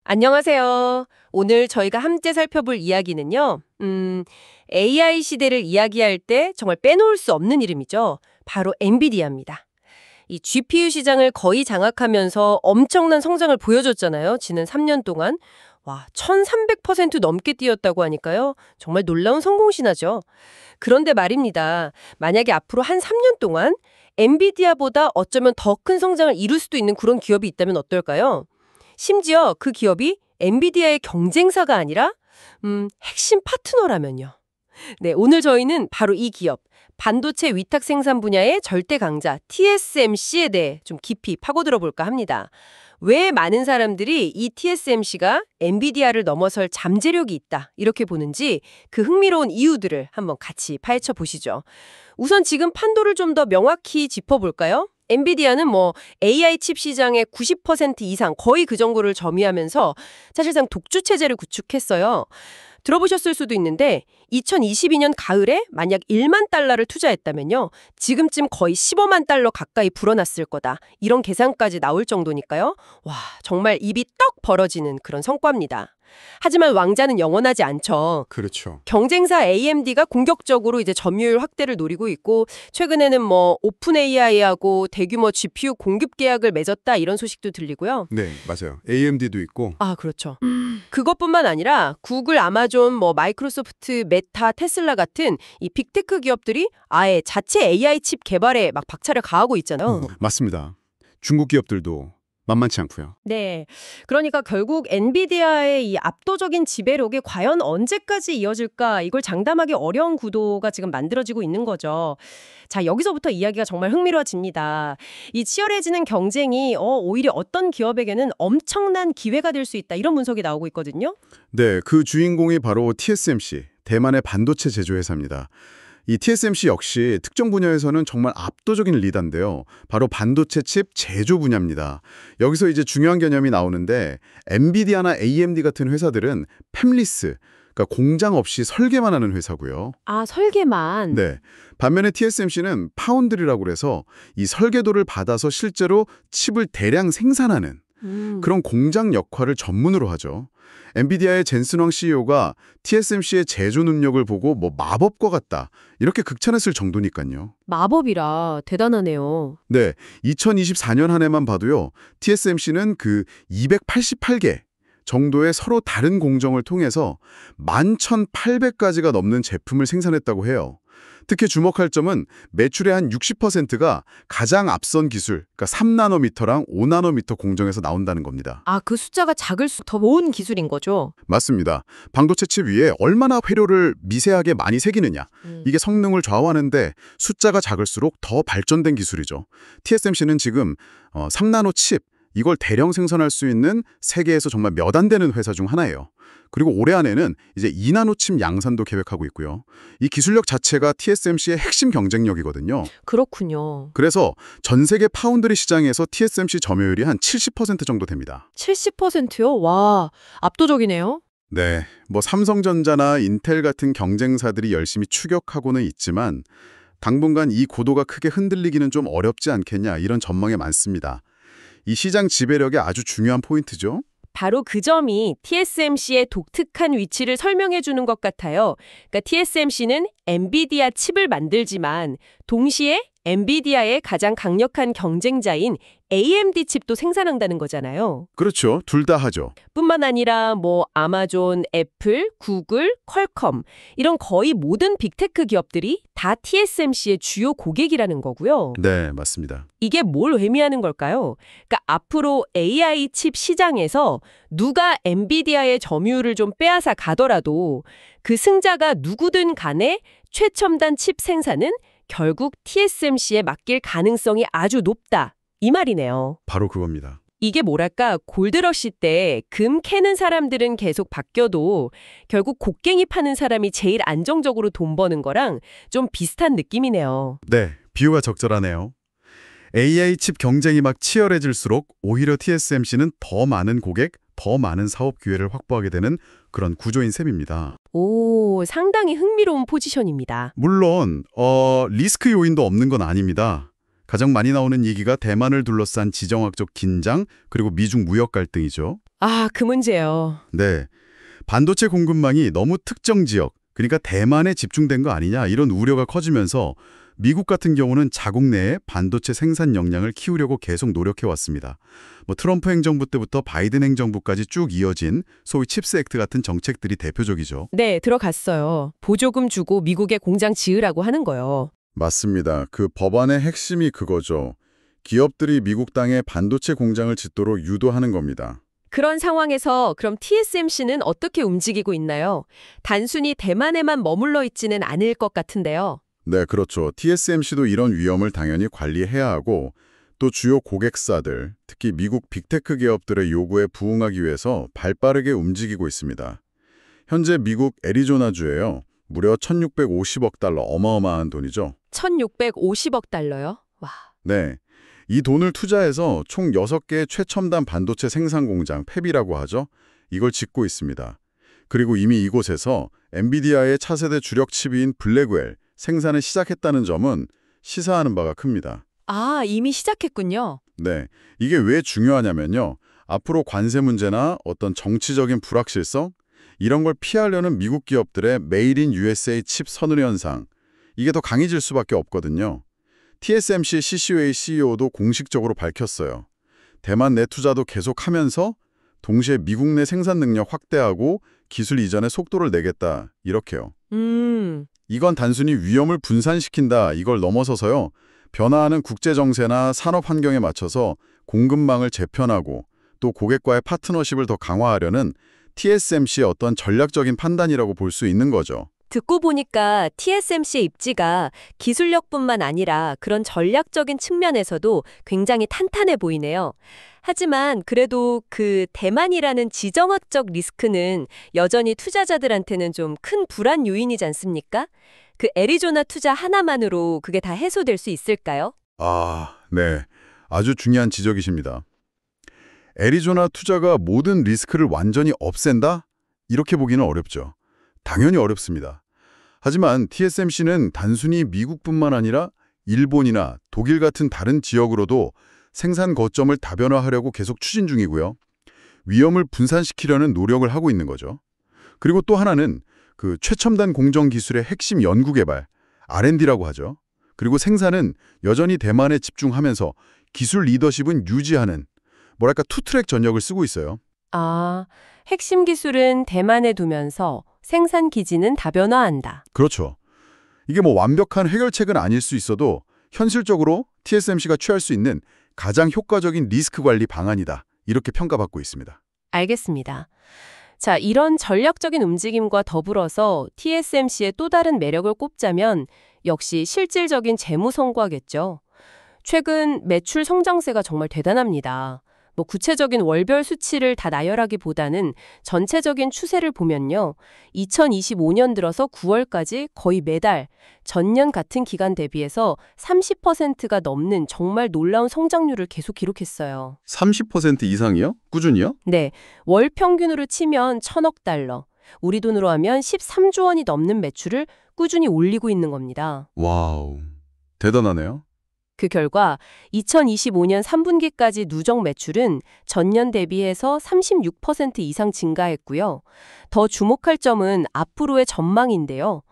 안녕하세요. 오늘 저희가 함께 살펴볼 이야기는요. AI 시대를 이야기할 때 정말 빼놓을 수 없는 이름이죠. 바로 엔비디아입니다. 이 GPU 시장을 거의 장악하면서 엄청난 성장을 보여줬잖아요. 지난 3년 동안. 와, 1300% 넘게 뛰었다고 하니까요. 정말 놀라운 성공신화죠. 그런데 말입니다. 만약에 앞으로 한 3년 동안 엔비디아보다 어쩌면 더 큰 성장을 이룰 수도 있는 그런 기업이 있다면 어떨까요? 심지어 그 기업이 엔비디아의 경쟁사가 아니라 핵심 파트너라면요. 네, 오늘 저희는 바로 이 기업, 반도체 위탁 생산 분야의 절대 강자 TSMC에 대해 좀 깊이 파고들어 볼까 합니다. 왜 많은 사람들이 이 TSMC가 엔비디아를 넘어설 잠재력이 있다 이렇게 보는지 그 흥미로운 이유들을 한번 같이 파헤쳐 보시죠. 우선 지금 판도를 좀 더 명확히 짚어볼까요? 엔비디아는 AI 칩 시장의 90% 이상 거의 그 정도를 점유하면서 사실상 독주 체제를 구축했어요. 들어보셨을 수도 있는데 2022년 가을에 만약 1만 달러를 투자했다면요. 지금쯤 거의 15만 달러 가까이 불어났을 거다. 이런 계산까지 나올 정도니까요. 와, 정말 입이 떡 벌어지는 그런 성과입니다. 하지만 왕자는 영원하지 않죠. 그렇죠. 경쟁사 AMD가 공격적으로 이제 점유율 확대를 노리고 있고 최근에는 오픈 AI하고 대규모 GPU 공급 계약을 맺었다 이런 소식도 들리고요. 네, 맞아요. AMD도 있고. 아, 그렇죠. 그것뿐만 아니라 구글, 아마존, 마이크로소프트, 메타, 테슬라 같은 이 빅테크 기업들이 아예 자체 AI 칩 개발에 막 박차를 가하고 있잖아요. 맞습니다. 중국 기업들도 만만치 않고요. 네. 그러니까 결국 엔비디아의 이 압도적인 지배력이 과연 언제까지 이어질까 이걸 장담하기 어려운 구도가 지금 만들어지고 있는 거죠. 자, 여기서부터 이야기가 정말 흥미로워집니다. 이 치열해지는 경쟁이 오히려 어떤 기업에게는 엄청난 기회가 될 수 있다 이런 분석이 나오고 있거든요. 네, 그 주인공이 바로 TSMC, 대만의 반도체 제조회사입니다. 이 TSMC 역시 특정 분야에서는 정말 압도적인 리더인데요. 바로 반도체 칩 제조 분야입니다. 여기서 이제 중요한 개념이 나오는데 엔비디아나 AMD 같은 회사들은 팹리스, 그러니까 공장 없이 설계만 하는 회사고요. 아, 설계만. 네. 반면에 TSMC는 파운드리라고 그래서 이 설계도를 받아서 실제로 칩을 대량 생산하는 그런 공장 역할을 전문으로 하죠. 엔비디아의 젠슨 황 CEO가 TSMC의 제조 능력을 보고 마법과 같다 이렇게 극찬했을 정도니까요. 마법이라 대단하네요. 네, 2024년 한 해만 봐도요. TSMC는 그 288개 정도의 서로 다른 공정을 통해서 11,800가지가 넘는 제품을 생산했다고 해요. 특히 주목할 점은 매출의 한 60%가 가장 앞선 기술, 그러니까 3나노미터랑 5나노미터 공정에서 나온다는 겁니다. 아, 그 숫자가 작을수록 더 모은 기술인 거죠? 맞습니다. 반도체 칩 위에 얼마나 회로를 미세하게 많이 새기느냐. 이게 성능을 좌우하는데 숫자가 작을수록 더 발전된 기술이죠. TSMC는 지금 3나노 칩, 이걸 대량 생산할 수 있는 세계에서 정말 몇 안 되는 회사 중 하나예요. 그리고 올해 안에는 이제 2나노 칩 양산도 계획하고 있고요. 이 기술력 자체가 TSMC의 핵심 경쟁력이거든요. 그렇군요. 그래서 전 세계 파운드리 시장에서 TSMC 점유율이 한 70% 정도 됩니다. 70%요? 와, 압도적이네요. 네, 삼성전자나 인텔 같은 경쟁사들이 열심히 추격하고는 있지만 당분간 이 고도가 크게 흔들리기는 좀 어렵지 않겠냐 이런 전망이 많습니다. 이 시장 지배력이 아주 중요한 포인트죠. 바로 그 점이 TSMC의 독특한 위치를 설명해 주는 것 같아요. 그러니까 TSMC는 엔비디아 칩을 만들지만 동시에 엔비디아의 가장 강력한 경쟁자인 AMD 칩도 생산한다는 거잖아요. 그렇죠. 둘 다 하죠. 뿐만 아니라 아마존, 애플, 구글, 퀄컴 이런 거의 모든 빅테크 기업들이 다 TSMC의 주요 고객이라는 거고요. 네, 맞습니다. 이게 뭘 의미하는 걸까요? 그러니까 앞으로 AI 칩 시장에서 누가 엔비디아의 점유율을 좀 빼앗아 가더라도 그 승자가 누구든 간에 최첨단 칩 생산은 결국 TSMC에 맡길 가능성이 아주 높다. 이 말이네요. 바로 그겁니다. 이게 뭐랄까 골드러시 때 금 캐는 사람들은 계속 바뀌어도 결국 곡괭이 파는 사람이 제일 안정적으로 돈 버는 거랑 좀 비슷한 느낌이네요. 네, 비유가 적절하네요. AI 칩 경쟁이 막 치열해질수록 오히려 TSMC는 더 많은 고객, 더 많은 사업 기회를 확보하게 되는 그런 구조인 셈입니다. 오, 상당히 흥미로운 포지션입니다. 물론 리스크 요인도 없는 건 아닙니다. 가장 많이 나오는 얘기가 대만을 둘러싼 지정학적 긴장 그리고 미중 무역 갈등이죠. 아, 그 문제요. 네. 반도체 공급망이 너무 특정 지역, 그러니까 대만에 집중된 거 아니냐 이런 우려가 커지면서 미국 같은 경우는 자국 내에 반도체 생산 역량을 키우려고 계속 노력해 왔습니다. 트럼프 행정부 때부터 바이든 행정부까지 쭉 이어진 소위 칩스 액트 같은 정책들이 대표적이죠. 네, 들어갔어요. 보조금 주고 미국에 공장 지으라고 하는 거요. 맞습니다. 그 법안의 핵심이 그거죠. 기업들이 미국 땅에 반도체 공장을 짓도록 유도하는 겁니다. 그런 상황에서 그럼 TSMC는 어떻게 움직이고 있나요? 단순히 대만에만 머물러 있지는 않을 것 같은데요. 네, 그렇죠. TSMC도 이런 위험을 당연히 관리해야 하고 또 주요 고객사들, 특히 미국 빅테크 기업들의 요구에 부응하기 위해서 발빠르게 움직이고 있습니다. 현재 미국 애리조나주에요. 무려 1,650억 달러, 어마어마한 돈이죠. 1,650억 달러요? 와. 네, 이 돈을 투자해서 총 6개의 최첨단 반도체 생산 공장, 팹이라고 하죠. 이걸 짓고 있습니다. 그리고 이미 이곳에서 엔비디아의 차세대 주력 칩인 블랙웰 생산을 시작했다는 점은 시사하는 바가 큽니다. 아, 이미 시작했군요. 네, 이게 왜 중요하냐면요. 앞으로 관세 문제나 어떤 정치적인 불확실성, 이런 걸 피하려는 미국 기업들의 메이드 인 USA 칩 선호 현상, 이게 더 강해질 수밖에 없거든요. TSMC CCOA CEO도 공식적으로 밝혔어요. 대만 내 투자도 계속하면서 동시에 미국 내 생산 능력 확대하고 기술 이전의 속도를 내겠다, 이렇게요. 이건 단순히 위험을 분산시킨다, 이걸 넘어서서요. 변화하는 국제 정세나 산업 환경에 맞춰서 공급망을 재편하고 또 고객과의 파트너십을 더 강화하려는 TSMC의 어떤 전략적인 판단이라고 볼 수 있는 거죠. 듣고 보니까 TSMC의 입지가 기술력뿐만 아니라 그런 전략적인 측면에서도 굉장히 탄탄해 보이네요. 하지만 그래도 그 대만이라는 지정학적 리스크는 여전히 투자자들한테는 좀 큰 불안 요인이지 않습니까? 그 애리조나 투자 하나만으로 그게 다 해소될 수 있을까요? 아, 네. 아주 중요한 지적이십니다. 애리조나 투자가 모든 리스크를 완전히 없앤다? 이렇게 보기는 어렵죠. 당연히 어렵습니다. 하지만 TSMC는 단순히 미국뿐만 아니라 일본이나 독일 같은 다른 지역으로도 생산 거점을 다변화하려고 계속 추진 중이고요. 위험을 분산시키려는 노력을 하고 있는 거죠. 그리고 또 하나는 그 최첨단 공정 기술의 핵심 연구 개발, R&D라고 하죠. 그리고 생산은 여전히 대만에 집중하면서 기술 리더십은 유지하는 뭐랄까 투트랙 전략을 쓰고 있어요. 아, 핵심 기술은 대만에 두면서 생산 기지는 다변화한다. 그렇죠. 이게 완벽한 해결책은 아닐 수 있어도 현실적으로 TSMC가 취할 수 있는 가장 효과적인 리스크 관리 방안이다. 이렇게 평가받고 있습니다. 알겠습니다. 자, 이런 전략적인 움직임과 더불어서 TSMC의 또 다른 매력을 꼽자면 역시 실질적인 재무 성과겠죠. 최근 매출 성장세가 정말 대단합니다. 구체적인 월별 수치를 다 나열하기보다는 전체적인 추세를 보면요. 2025년 들어서 9월까지 거의 매달 전년 같은 기간 대비해서 30%가 넘는 정말 놀라운 성장률을 계속 기록했어요. 30% 이상이요? 꾸준히요? 네, 월 평균으로 치면 1,000억 달러, 우리 돈으로 하면 13조 원이 넘는 매출을 꾸준히 올리고 있는 겁니다. 와우, 대단하네요. 그 결과 2025년 3분기까지 누적 매출은 전년 대비해서 36% 이상 증가했고요. 더 주목할 점은 앞으로의 전망인데요.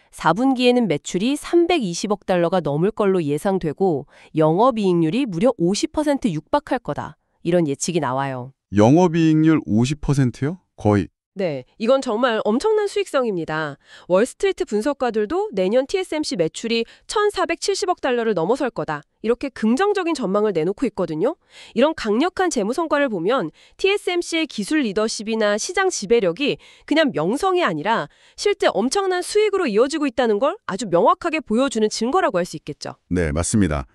4분기에는 매출이 320억 달러가 넘을 걸로 예상되고 영업이익률이 무려 50% 육박할 거다. 이런 예측이 나와요. 영업이익률 50%요? 거의. 네, 이건 정말 엄청난 수익성입니다. 월스트리트 분석가들도 내년 TSMC 매출이 1,470억 달러를 넘어설 거다. 이렇게 긍정적인 전망을 내놓고 있거든요. 이런 강력한 재무 성과를 보면 TSMC의 기술 리더십이나 시장 지배력이 그냥 명성이 아니라 실제 엄청난 수익으로 이어지고 있다는 걸 아주 명확하게 보여주는 증거라고 할 수 있겠죠. 네, 맞습니다.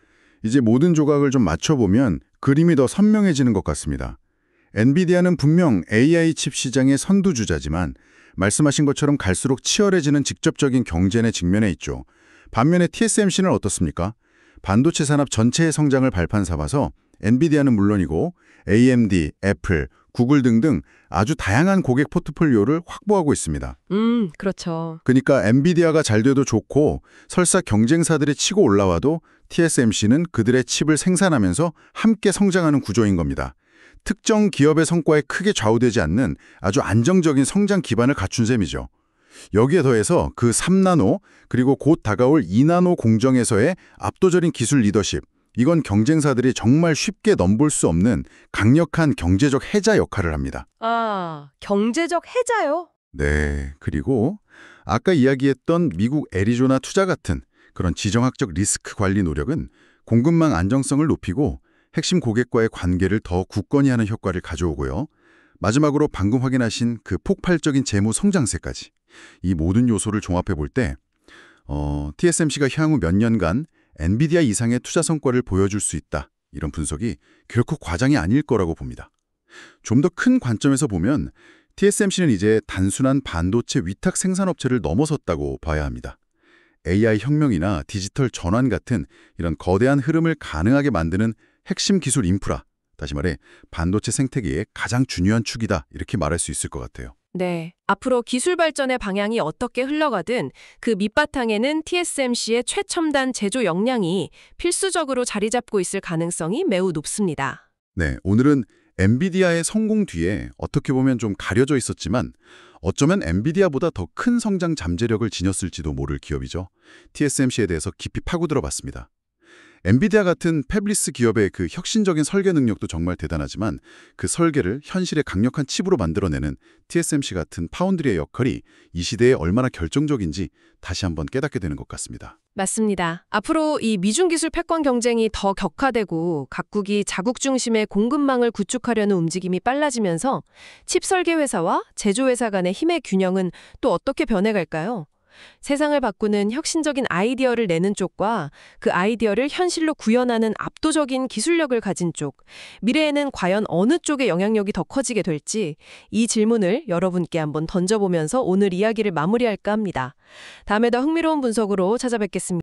이제 모든 조각을 좀 맞춰보면 그림이 더 선명해지는 것 같습니다. 엔비디아는 분명 AI 칩 시장의 선두주자지만 말씀하신 것처럼 갈수록 치열해지는 직접적인 경쟁에 직면해 있죠. 반면에 TSMC는 어떻습니까? 반도체 산업 전체의 성장을 발판 삼아서 엔비디아는 물론이고 AMD, 애플, 구글 등등 아주 다양한 고객 포트폴리오를 확보하고 있습니다. 그렇죠. 그러니까 엔비디아가 잘 돼도 좋고 설사 경쟁사들이 치고 올라와도 TSMC는 그들의 칩을 생산하면서 함께 성장하는 구조인 겁니다. 특정 기업의 성과에 크게 좌우되지 않는 아주 안정적인 성장 기반을 갖춘 셈이죠. 여기에 더해서 그 3나노 그리고 곧 다가올 2나노 공정에서의 압도적인 기술 리더십, 이건 경쟁사들이 정말 쉽게 넘볼 수 없는 강력한 경제적 해자 역할을 합니다. 아, 경제적 해자요? 네, 그리고 아까 이야기했던 미국 애리조나 투자 같은 그런 지정학적 리스크 관리 노력은 공급망 안정성을 높이고 핵심 고객과의 관계를 더 굳건히 하는 효과를 가져오고요. 마지막으로 방금 확인하신 그 폭발적인 재무 성장세까지 이 모든 요소를 종합해 볼 때 TSMC가 향후 몇 년간 엔비디아 이상의 투자 성과를 보여줄 수 있다. 이런 분석이 결코 과장이 아닐 거라고 봅니다. 좀 더 큰 관점에서 보면 TSMC는 이제 단순한 반도체 위탁 생산업체를 넘어섰다고 봐야 합니다. AI 혁명이나 디지털 전환 같은 이런 거대한 흐름을 가능하게 만드는 핵심 기술 인프라, 다시 말해 반도체 생태계의 가장 중요한 축이다 이렇게 말할 수 있을 것 같아요. 네. 앞으로 기술 발전의 방향이 어떻게 흘러가든 그 밑바탕에는 TSMC의 최첨단 제조 역량이 필수적으로 자리 잡고 있을 가능성이 매우 높습니다. 네, 오늘은 엔비디아의 성공 뒤에 어떻게 보면 좀 가려져 있었지만 어쩌면 엔비디아보다 더 큰 성장 잠재력을 지녔을지도 모를 기업이죠. TSMC에 대해서 깊이 파고들어 봤습니다. 엔비디아 같은 패블리스 기업의 그 혁신적인 설계 능력도 정말 대단하지만 그 설계를 현실의 강력한 칩으로 만들어내는 TSMC 같은 파운드리의 역할이 이 시대에 얼마나 결정적인지 다시 한번 깨닫게 되는 것 같습니다. 맞습니다. 앞으로 이 미중 기술 패권 경쟁이 더 격화되고 각국이 자국 중심의 공급망을 구축하려는 움직임이 빨라지면서 칩 설계 회사와 제조 회사 간의 힘의 균형은 또 어떻게 변해갈까요? 세상을 바꾸는 혁신적인 아이디어를 내는 쪽과 그 아이디어를 현실로 구현하는 압도적인 기술력을 가진 쪽, 미래에는 과연 어느 쪽의 영향력이 더 커지게 될지 이 질문을 여러분께 한번 던져보면서 오늘 이야기를 마무리할까 합니다. 다음에 더 흥미로운 분석으로 찾아뵙겠습니다.